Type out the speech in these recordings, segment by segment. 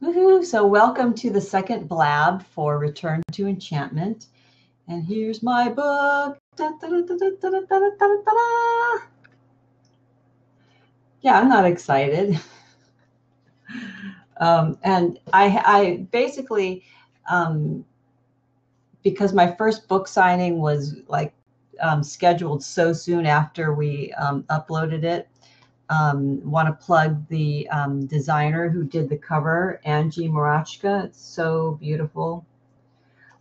Woohoo! So welcome to the second blab for Return to Enchantment. And here's my book. Da, da, da, da, da, da, da, da, da. Yeah, I'm not excited. And I basically, because my first book signing was like scheduled so soon after we uploaded it, want to plug the designer who did the cover, Angie Marachka. It's so beautiful.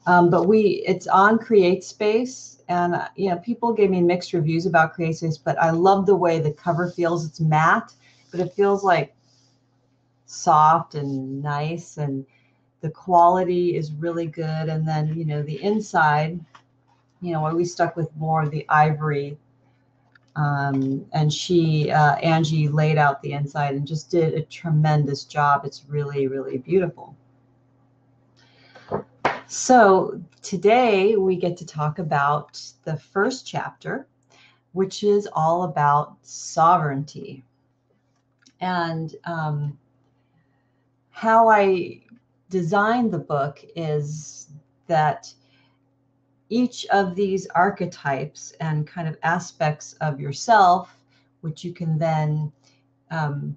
But it's on CreateSpace, and people gave me mixed reviews about CreateSpace, but I love the way the cover feels. It's matte, but it feels like soft and nice, and the quality is really good. And then the inside, we stuck with more of the ivory. And Angie laid out the inside and just did a tremendous job. It's really, really beautiful. So today we get to talk about the first chapter, which is all about sovereignty. And how I designed the book is that each of these archetypes and kind of aspects of yourself, which you can then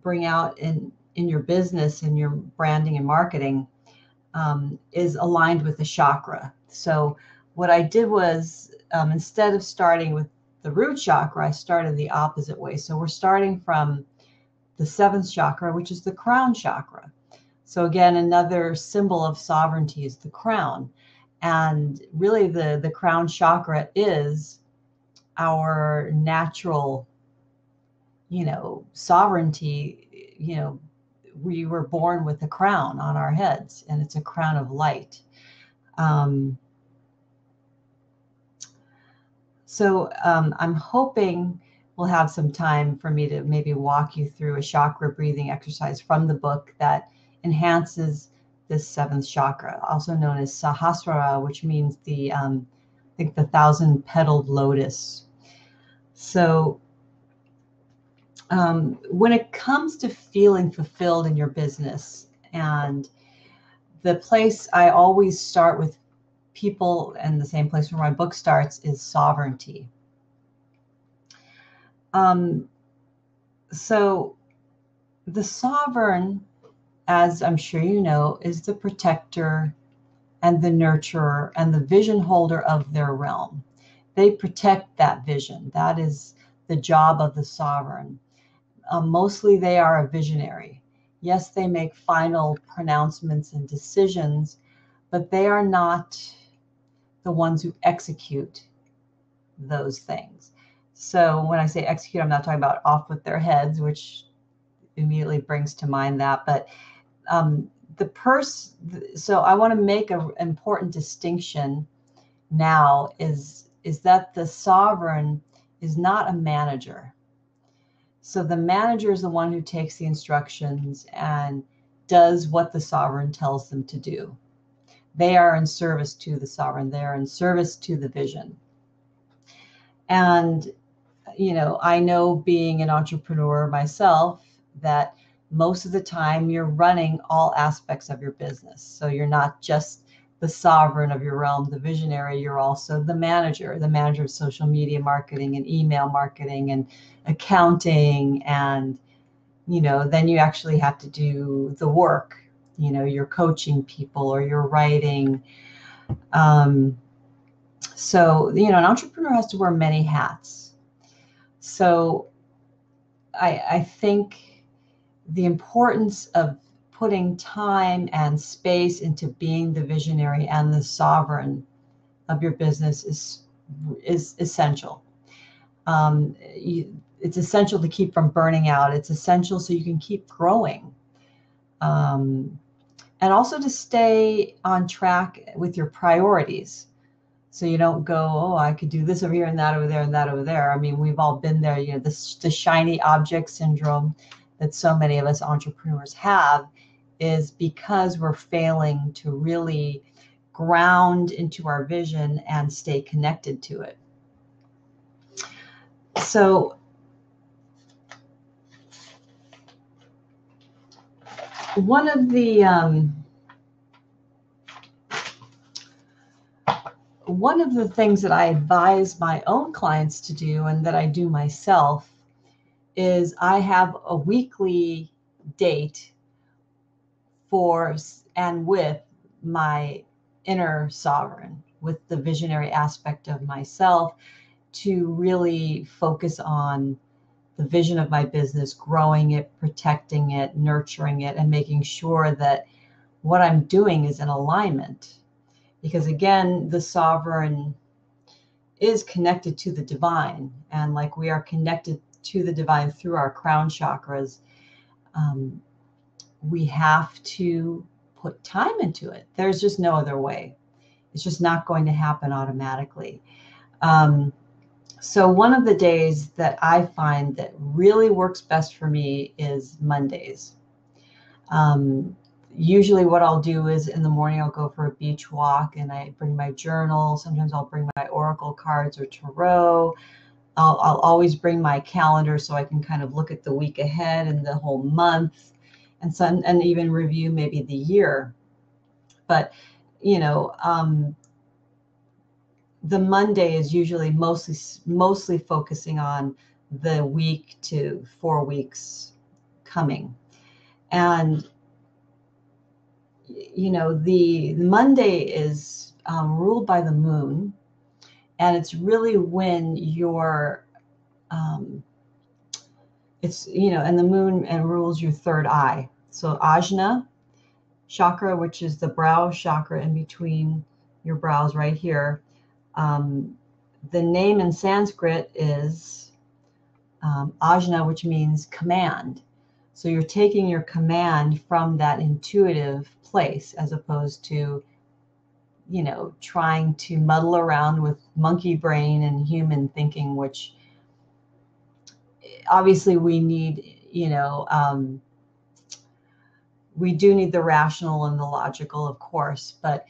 bring out in your business, in your branding and marketing, is aligned with the chakra. So what I did was, instead of starting with the root chakra, I started the opposite way. So we're starting from the seventh chakra, which is the crown chakra. So again, another symbol of sovereignty is the crown. And really the crown chakra is our natural, sovereignty. We were born with a crown on our heads, and it's a crown of light. So I'm hoping we'll have some time for me to maybe walk you through a chakra breathing exercise from the book that enhances this seventh chakra, also known as Sahasrara, which means the 1,000-petaled lotus. So when it comes to feeling fulfilled in your business, and the place I always start with people, and the same place where my book starts, is sovereignty. So the sovereign, as I'm sure you know, is the protector and the nurturer and the vision holder of their realm. They protect that vision. That is the job of the sovereign. Mostly they are a visionary. Yes, they make final pronouncements and decisions, but they are not the ones who execute those things. So when I say execute, I'm not talking about off with their heads, which immediately brings to mind that, but so I want to make an important distinction now is that the sovereign is not a manager. So the manager is the one who takes the instructions and does what the sovereign tells them to do. They are in service to the sovereign. They are in service to the vision. And, I know, being an entrepreneur myself, that most of the time you're running all aspects of your business. So you're not just the sovereign of your realm, the visionary, you're also the manager of social media marketing and email marketing and accounting. And, then you actually have to do the work, you're coaching people or you're writing. So, an entrepreneur has to wear many hats. So I think the importance of putting time and space into being the visionary and the sovereign of your business is essential. It's essential to keep from burning out. It's essential so you can keep growing. And also to stay on track with your priorities. So you don't go, oh, I could do this over here and that over there and that over there. I mean, we've all been there, the shiny object syndrome that so many of us entrepreneurs have is because we're failing to really ground into our vision and stay connected to it. So one of the things that I advise my own clients to do, and that I do myself, is I have a weekly date for and with my inner sovereign, with the visionary aspect of myself, to really focus on the vision of my business, growing it, protecting it, nurturing it, and making sure that what I'm doing is in alignment. Because again, the sovereign is connected to the divine, and like we are connected to the divine through our crown chakras, we have to put time into it. There's just no other way. It's just not going to happen automatically. So one of the days that I find that really works best for me is Mondays. Usually what I'll do is in the morning, I'll go for a beach walk and I bring my journal. Sometimes I'll bring my oracle cards or tarot. I'll always bring my calendar so I can kind of look at the week ahead and the whole month, and even review maybe the year. But, you know, the Monday is usually mostly focusing on the week to 4 weeks coming. And, you know, the Monday is ruled by the moon, and it's really when you're, it's, you know, and the moon and rules your third eye. So Ajna chakra, which is the brow chakra in between your brows right here. The name in Sanskrit is Ajna, which means command. So you're taking your command from that intuitive place, as opposed to, you know, trying to muddle around with monkey brain and human thinking, which obviously we need, you know, we do need the rational and the logical, of course, but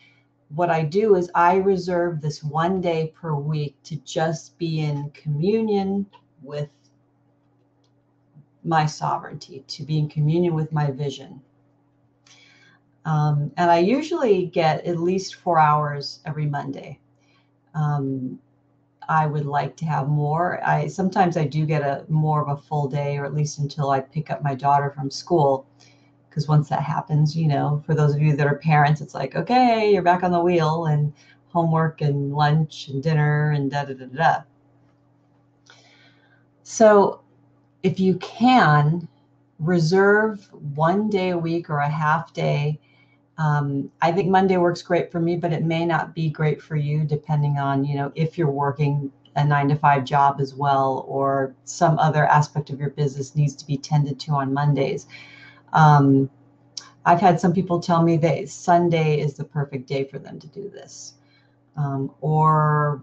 what I do is I reserve this one day per week to just be in communion with my sovereignty, to be in communion with my vision. And I usually get at least 4 hours every Monday. I would like to have more. Sometimes I do get more of a full day, or at least until I pick up my daughter from school. Because once that happens, you know, for those of you that are parents, it's like, okay, you're back on the wheel, and homework and lunch and dinner and da da da da. So if you can, reserve one day a week or a half day. I think Monday works great for me, but it may not be great for you, depending on, you know, if you're working a 9-to-5 job as well, or some other aspect of your business needs to be tended to on Mondays. I've had some people tell me that Sunday is the perfect day for them to do this, or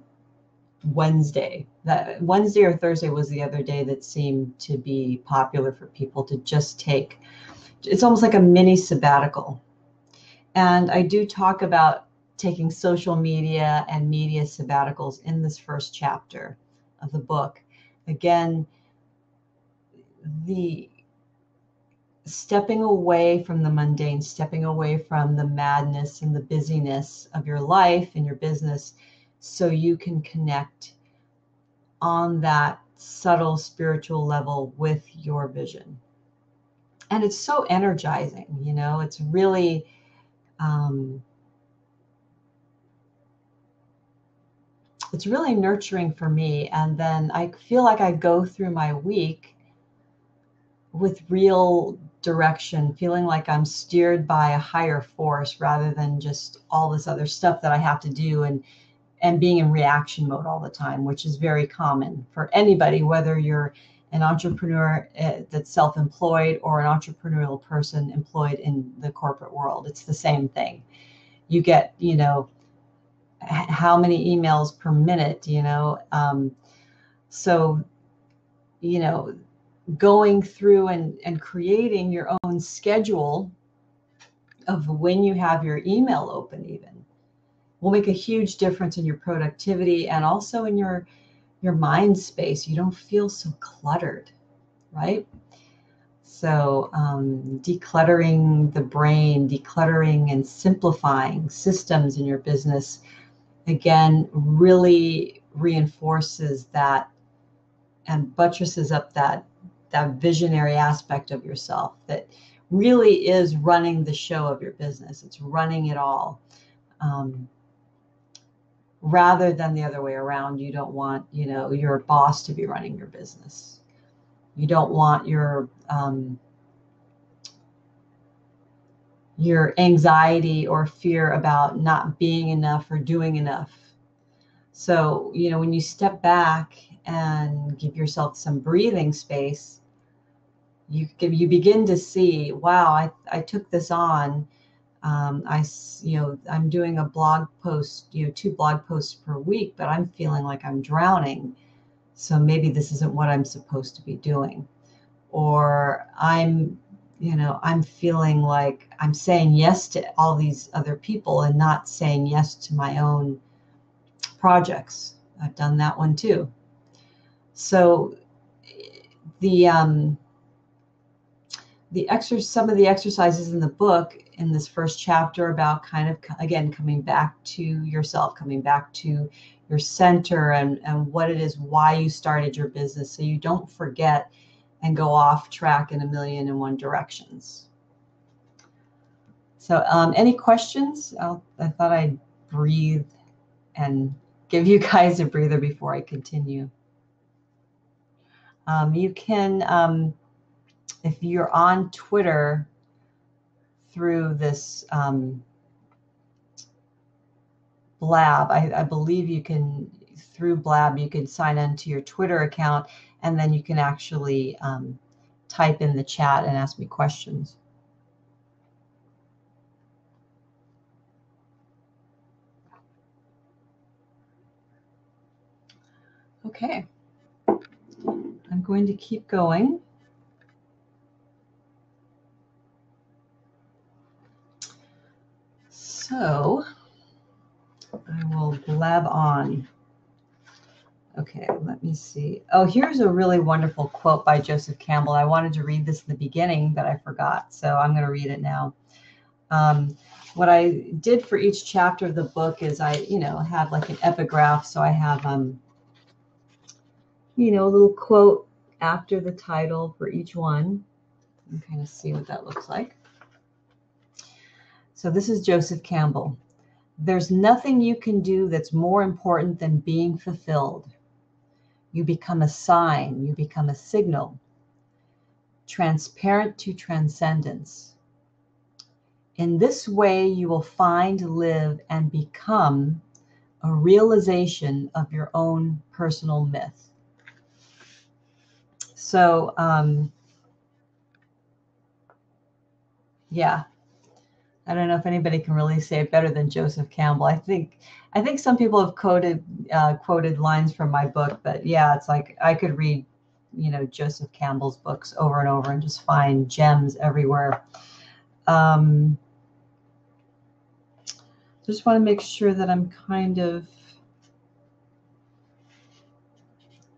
Wednesday. That Wednesday or Thursday was the other day that seemed to be popular for people to just take. It's almost like a mini sabbatical. And I do talk about taking social media and media sabbaticals in this first chapter of the book. Again, the stepping away from the mundane, stepping away from the madness and the busyness of your life and your business, so you can connect on that subtle spiritual level with your vision. And it's so energizing, you know, it's really, it's really nurturing for me. And then I feel like I go through my week with real direction, feeling like I'm steered by a higher force, rather than just all this other stuff that I have to do, and being in reaction mode all the time, which is very common for anybody, whether you're an entrepreneur that's self-employed or an entrepreneurial person employed in the corporate world. It's the same thing. You get, you know, how many emails per minute, you know? So, you know, going through and creating your own schedule of when you have your email open even will make a huge difference in your productivity, and also in your mind space. You don't feel so cluttered, right? So decluttering the brain, decluttering and simplifying systems in your business, again, really reinforces that and buttresses up that visionary aspect of yourself that really is running the show of your business. It's running it all. Rather than the other way around. You don't want, your boss to be running your business. You don't want your anxiety or fear about not being enough or doing enough. So, when you step back and give yourself some breathing space, you begin to see, wow, I took this on. I'm doing a blog post, 2 blog posts per week, but I'm feeling like I'm drowning. So maybe this isn't what I'm supposed to be doing. Or I'm feeling like I'm saying yes to all these other people and not saying yes to my own projects. I've done that one too. So some of the exercises in the book in this first chapter about kind of, again, coming back to yourself, coming back to your center and what it is, why you started your business, so you don't forget and go off track in 1,000,001 directions. So any questions? I thought I'd breathe and give you guys a breather before I continue. You can, if you're on Twitter through this Blab, I believe you can, through Blab, you can sign into your Twitter account, and then you can actually type in the chat and ask me questions. Okay, I'm going to keep going. So I will blab on. Okay, let me see. Oh, here's a really wonderful quote by Joseph Campbell. I wanted to read this in the beginning, but I forgot, so I'm going to read it now. What I did for each chapter of the book is I, have like an epigraph. So I have, a little quote after the title for each one. You can kind of see what that looks like. So this is Joseph Campbell. There's nothing you can do that's more important than being fulfilled. You become a sign, you become a signal, transparent to transcendence. In this way, you will find, live, and become a realization of your own personal myth. So, yeah, I don't know if anybody can really say it better than Joseph Campbell. I think some people have quoted lines from my book, but yeah, it's like I could read, Joseph Campbell's books over and over and just find gems everywhere. Just want to make sure that I'm kind of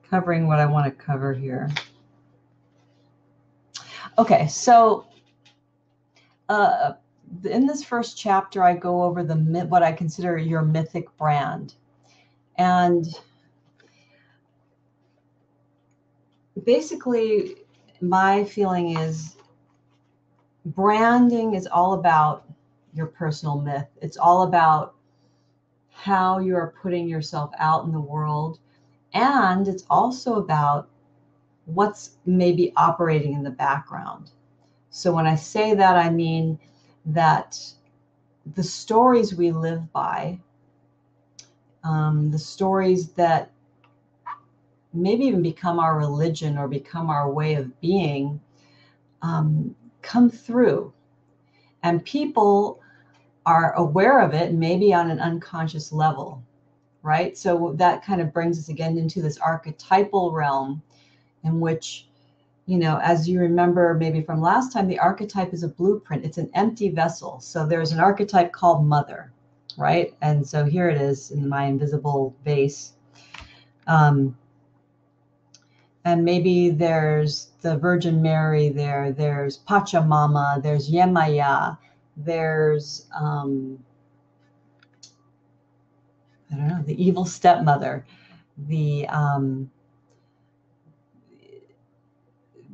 covering what I want to cover here. Okay, so in this first chapter, I go over what I consider your mythic brand. And basically, my feeling is branding is all about your personal myth. It's all about how you are putting yourself out in the world. And it's also about what's maybe operating in the background. So when I say that, I mean that the stories we live by, the stories that maybe even become our religion or become our way of being, come through. And people are aware of it, maybe on an unconscious level, right? So that kind of brings us again into this archetypal realm in which, as you remember maybe from last time, the archetype is a blueprint. It's an empty vessel. So there's an archetype called mother, right? And so here it is in my invisible vase. And maybe there's the Virgin Mary there, there's Pachamama, there's Yemaya, there's, I don't know, the evil stepmother, the,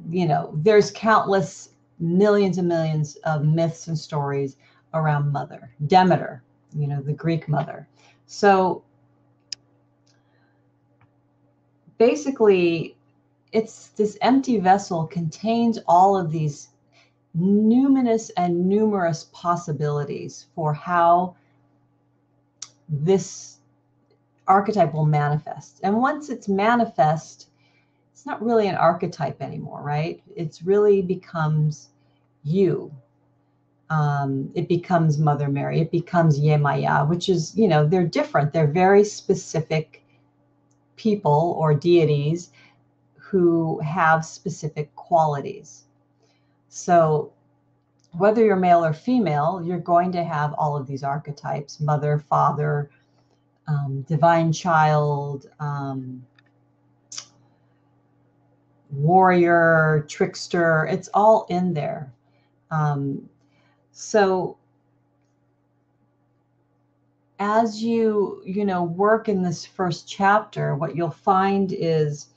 you know, there's countless millions and millions of myths and stories around mother. Demeter, you know, the Greek mother. So basically, it's this empty vessel contains all of these numerous possibilities for how this archetype will manifest. And once it's manifest, it's not really an archetype anymore, right? It's really becomes you. It becomes Mother Mary. It becomes Yemaya, which is, you know, they're different. They're very specific people or deities who have specific qualities. So whether you're male or female, you're going to have all of these archetypes: mother, father, divine child, warrior, trickster. It's all in there. So as you know, work in this first chapter, what you'll find is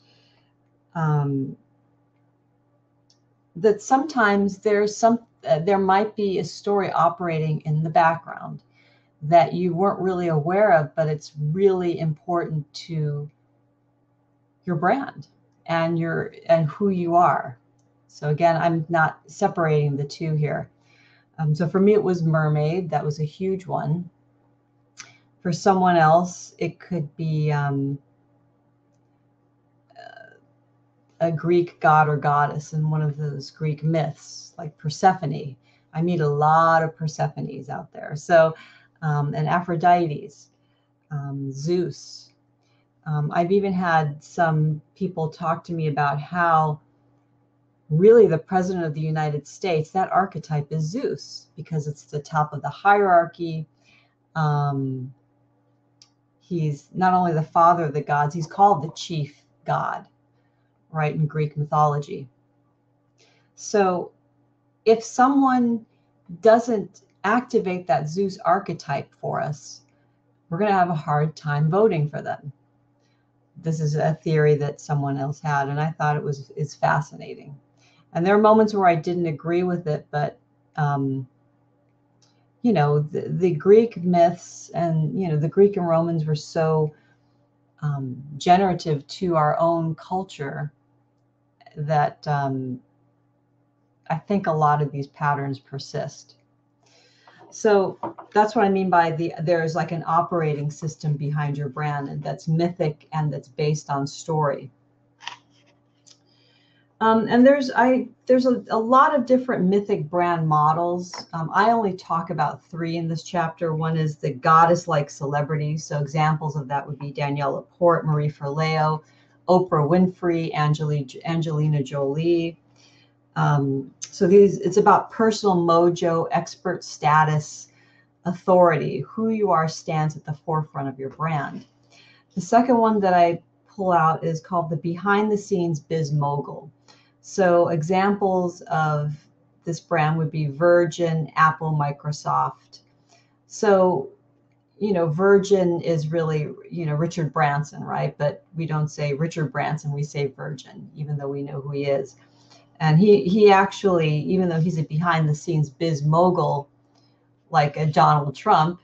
that sometimes there might be a story operating in the background that you weren't really aware of, but it's really important to your brand and who you are. So again, I'm not separating the two here. So for me, it was mermaid. That was a huge one. For someone else, it could be a Greek god or goddess in one of those Greek myths, like Persephone. I meet a lot of Persephones out there. So, and Aphrodites, Zeus. I've even had some people talk to me about how really the President of the United States, that archetype is Zeus, because it's the top of the hierarchy. He's not only the father of the gods, he's called the chief god, right, in Greek mythology. So if someone doesn't activate that Zeus archetype for us, we're going to have a hard time voting for them. This is a theory that someone else had, and I thought it's fascinating. And there are moments where I didn't agree with it, but you know, the Greek myths and, you know, the Greek and Romans were so generative to our own culture that I think a lot of these patterns persist. So that's what I mean by there's like an operating system behind your brand, and that's mythic and that's based on story. And there's a lot of different mythic brand models. I only talk about 3 in this chapter. One is the goddess-like celebrities. So examples of that would be Danielle Laporte, Marie Forleo, Oprah Winfrey, Angelina Jolie. So it's about personal mojo, expert status, authority. Who you are stands at the forefront of your brand. The second one that I pull out is called the behind the scenes biz mogul. So examples of this brand would be Virgin, Apple, Microsoft. So, you know, Virgin is really, you know, Richard Branson, right? But we don't say Richard Branson, we say Virgin, even though we know who he is. And he actually, even though he's a behind the scenes biz mogul, like a Donald Trump,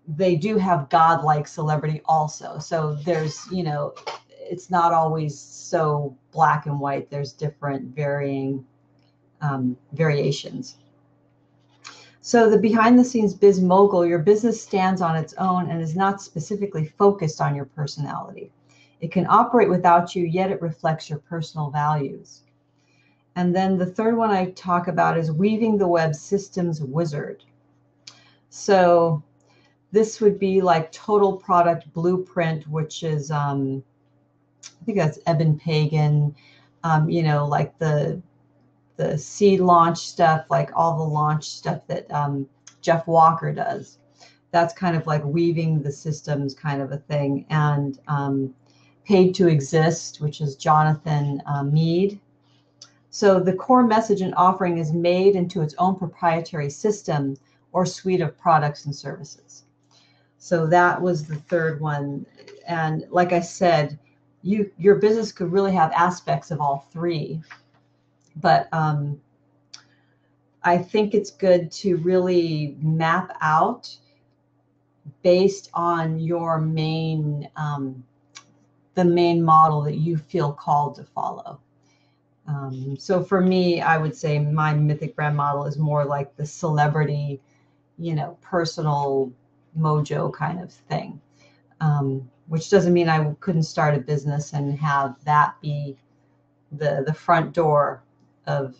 they do have godlike celebrity also. So there's, you know, it's not always so black and white. There's different varying variations. So the behind the scenes biz mogul, your business stands on its own and is not specifically focused on your personality. It can operate without you, yet it reflects your personal values. And then the third one I talk about is weaving the web systems wizard. So this would be like Total Product Blueprint, which is, I think that's Eben Pagan, you know, like the seed launch stuff, like all the launch stuff that Jeff Walker does. That's kind of like weaving the systems kind of a thing. And Paid to Exist, which is Jonathan Mead. So the core message and offering is made into its own proprietary system or suite of products and services. So that was the third one. And like I said, your business could really have aspects of all three. But I think it's good to really map out based on your main, the main model that you feel called to follow. So for me, I would say my Mythic brand model is more like the celebrity, personal mojo kind of thing, which doesn't mean I couldn't start a business and have that be the front door of,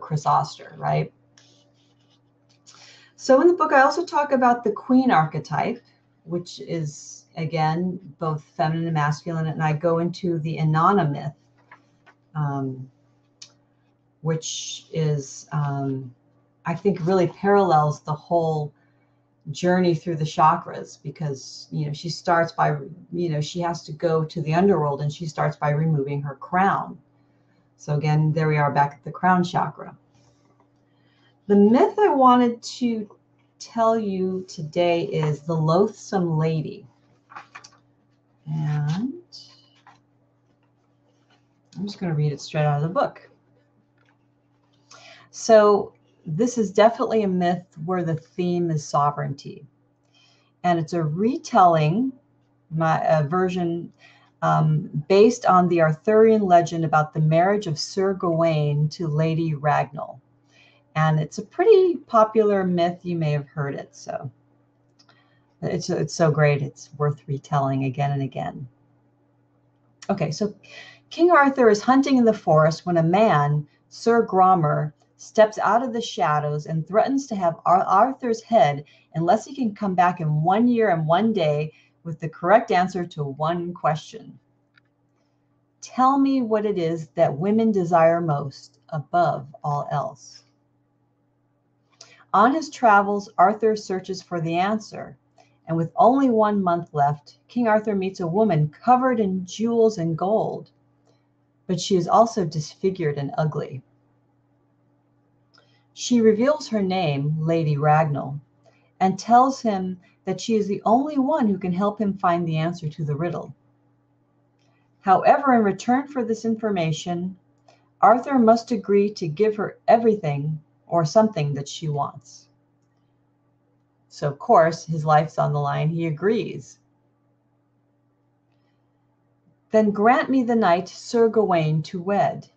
Chris Oster, right? So in the book, I also talk about the queen archetype, which is, again, both feminine and masculine, and I go into the Inanna myth, which is, I think, really parallels the whole journey through the chakras, because, she starts by, she has to go to the underworld, and she starts by removing her crown. So again, there we are back at the crown chakra. The myth I wanted to tell you today is the Loathsome Lady. And I'm just going to read it straight out of the book. So this is definitely a myth where the theme is sovereignty. And it's a retelling, version based on the Arthurian legend about the marriage of Sir Gawain to Lady Ragnall. And it's a pretty popular myth. You may have heard it. So it's so great. It's worth retelling again and again. Okay, so King Arthur is hunting in the forest when a man, Sir Gromer, steps out of the shadows and threatens to have Arthur's head unless he can come back in 1 year and 1 day with the correct answer to one question. Tell me what it is that women desire most above all else. On his travels, Arthur searches for the answer, and with only 1 month left, King Arthur meets a woman covered in jewels and gold, but she is also disfigured and ugly. She reveals her name, Lady Ragnall, and tells him that she is the only one who can help him find the answer to the riddle. However, in return for this information, Arthur must agree to give her everything or something that she wants. So, of course, his life's on the line. He agrees. Then grant me the knight Sir Gawain to wed.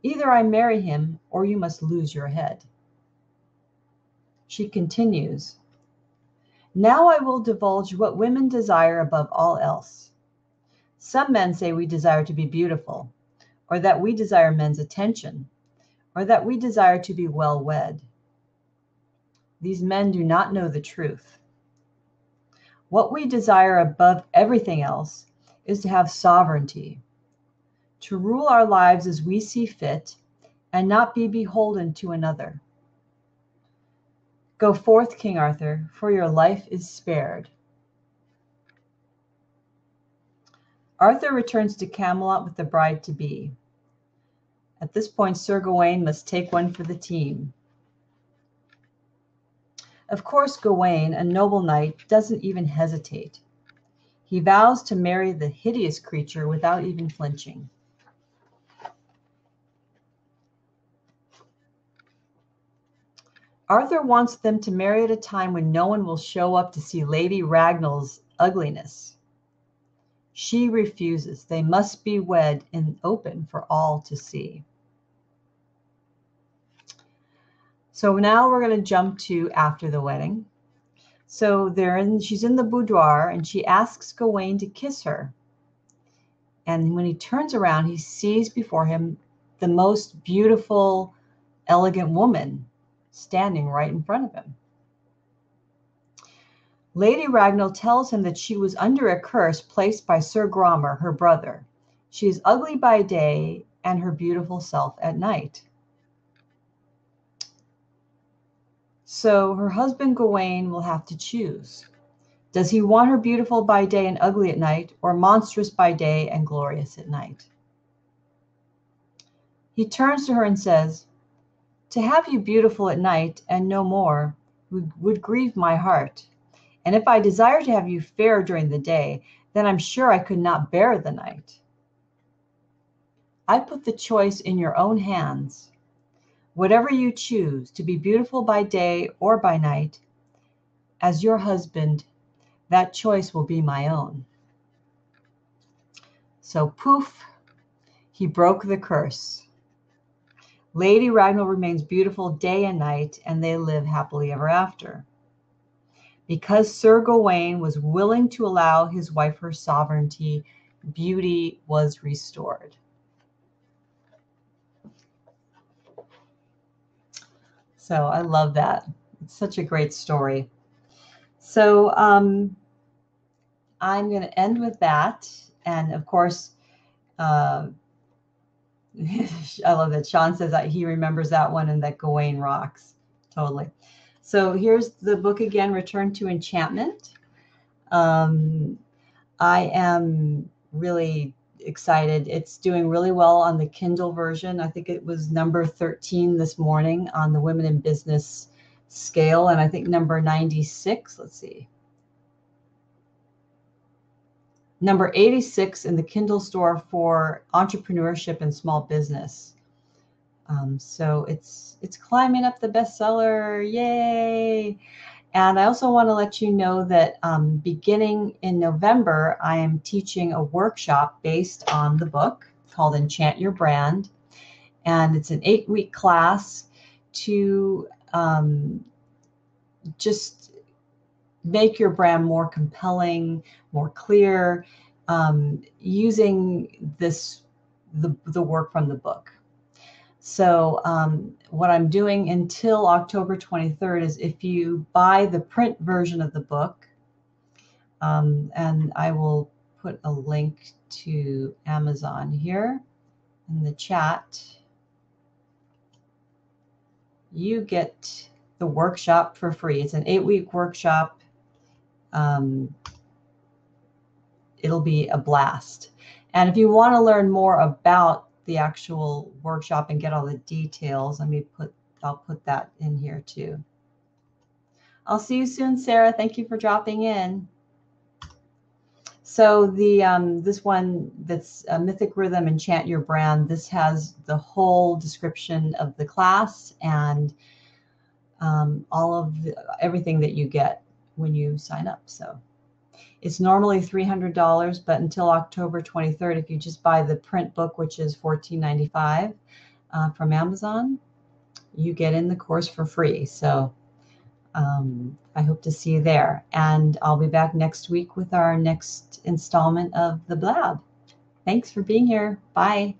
Either I marry him, or you must lose your head. She continues, now I will divulge what women desire above all else. Some men say we desire to be beautiful, or that we desire men's attention, or that we desire to be well wed. These men do not know the truth. What we desire above everything else is to have sovereignty, to rule our lives as we see fit, and not be beholden to another. Go forth, King Arthur, for your life is spared. Arthur returns to Camelot with the bride-to-be. At this point, Sir Gawain must take one for the team. Of course, Gawain, a noble knight, doesn't even hesitate. He vows to marry the hideous creature without even flinching. Arthur wants them to marry at a time when no one will show up to see Lady Ragnall's ugliness. She refuses. They must be wed in open for all to see. So now we're going to jump to after the wedding. So she's in the boudoir, and she asks Gawain to kiss her. And when he turns around, he sees before him the most beautiful, elegant woman standing right in front of him. Lady Ragnall tells him that she was under a curse placed by Sir Gromer, her brother. She is ugly by day and her beautiful self at night. So her husband Gawain will have to choose. Does he want her beautiful by day and ugly at night, or monstrous by day and glorious at night? He turns to her and says, to have you beautiful at night and no more would grieve my heart. And if I desire to have you fair during the day, then I'm sure I could not bear the night. I put the choice in your own hands. Whatever you choose, to be beautiful by day or by night, as your husband, that choice will be my own. So poof, he broke the curse. Lady Ragnall remains beautiful day and night, and they live happily ever after. Because Sir Gawain was willing to allow his wife her sovereignty, beauty was restored. So I love that. It's such a great story. So I'm going to end with that. And of course, I love that Sean says that he remembers that one and that Gawain rocks. Totally. So here's the book again, Return to Enchantment. I am really excited. It's doing really well on the Kindle version. I think it was number 13 this morning on the Women in Business scale, and I think number 96, let's see, number 86 in the Kindle store for entrepreneurship and small business. So it's climbing up the bestseller, yay! And I also want to let you know that beginning in November, I am teaching a workshop based on the book called Enchant Your Brand. And it's an 8-week class to just make your brand more compelling, more clear, using the work from the book. So what I'm doing until October 23rd is if you buy the print version of the book, and I will put a link to Amazon here in the chat, you get the workshop for free. It's an 8-week workshop. It'll be a blast. And if you want to learn more about the actual workshop and get all the details, I'll put that in here too. I'll see you soon, Sarah. Thank you for dropping in. So the this one that's Mythic Rhythm, Enchant Your Brand, this has the whole description of the class and all of everything that you get when you sign up. So it's normally $300, but until October 23rd, if you just buy the print book, which is $14.95 from Amazon, you get in the course for free. So I hope to see you there. And I'll be back next week with our next installment of The Blab. Thanks for being here. Bye.